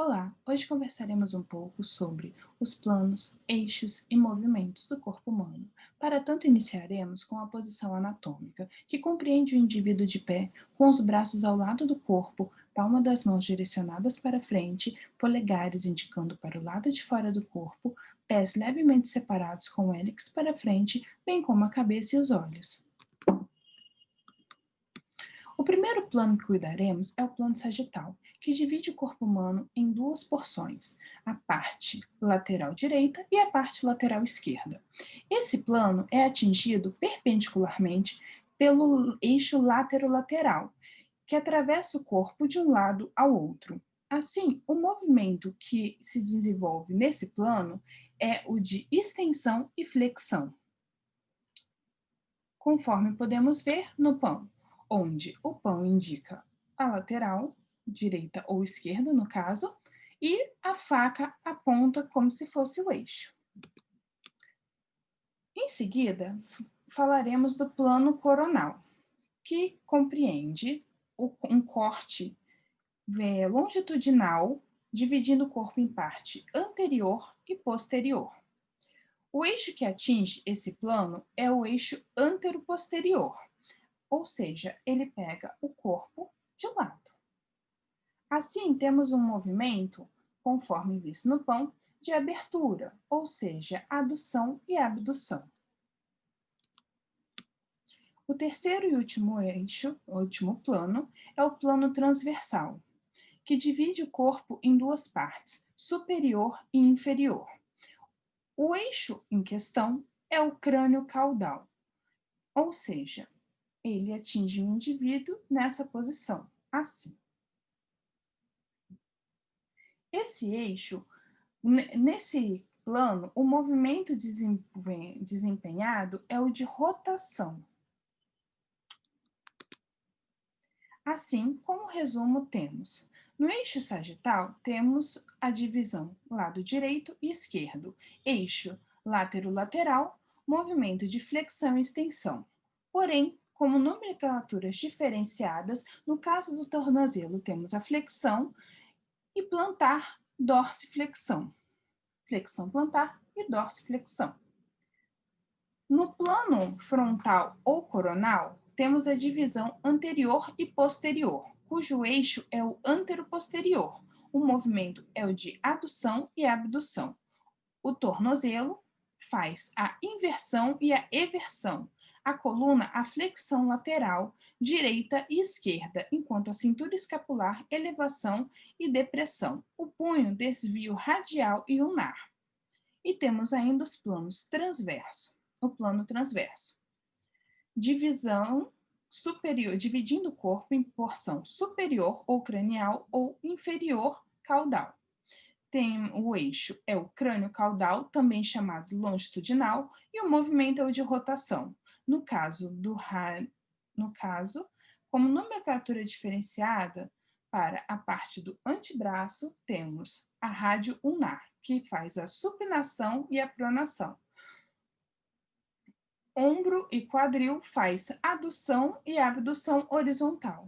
Olá, hoje conversaremos um pouco sobre os planos, eixos e movimentos do corpo humano. Para tanto, iniciaremos com a posição anatômica, que compreende o indivíduo de pé, com os braços ao lado do corpo, palma das mãos direcionadas para frente, polegares indicando para o lado de fora do corpo, pés levemente separados com o hélix para frente, bem como a cabeça e os olhos. O primeiro plano que cuidaremos é o plano sagital, que divide o corpo humano em duas porções, a parte lateral direita e a parte lateral esquerda. Esse plano é atingido perpendicularmente pelo eixo laterolateral, que atravessa o corpo de um lado ao outro. Assim, o movimento que se desenvolve nesse plano é o de extensão e flexão, conforme podemos ver no pão, onde o pão indica a lateral, direita ou esquerda, no caso, e a faca aponta como se fosse o eixo. Em seguida, falaremos do plano coronal, que compreende um corte longitudinal, dividindo o corpo em parte anterior e posterior. O eixo que atinge esse plano é o eixo antero-posterior, ou seja, ele pega o corpo de lado. Assim, temos um movimento, conforme visto no pão, de abertura, ou seja, adução e abdução. O terceiro e último eixo, último plano, é o plano transversal, que divide o corpo em duas partes, superior e inferior. O eixo em questão é o crânio caudal, ou seja, ele atinge o indivíduo nessa posição, assim. Esse eixo, nesse plano, o movimento desempenhado é o de rotação. Assim, como resumo, temos no eixo sagital, temos a divisão lado direito e esquerdo, eixo látero-lateral, movimento de flexão e extensão. Porém, como nomenclaturas diferenciadas, no caso do tornozelo, temos a flexão e plantar, dorsiflexão. Flexão plantar e dorsiflexão. No plano frontal ou coronal, temos a divisão anterior e posterior, cujo eixo é o antero-posterior. O movimento é o de adução e abdução. O tornozelo faz a inversão e a eversão. A coluna, a flexão lateral, direita e esquerda, enquanto a cintura escapular, elevação e depressão. O punho, desvio radial e ulnar. E temos ainda os planos transverso. O plano transverso. Divisão superior, dividindo o corpo em porção superior ou cranial ou inferior caudal. Tem o eixo, é o crânio caudal, também chamado longitudinal, e o movimento é o de rotação. No caso, como nomenclatura diferenciada, para a parte do antebraço, temos a rádio ulnar, que faz a supinação e a pronação. Ombro e quadril faz adução e abdução horizontal.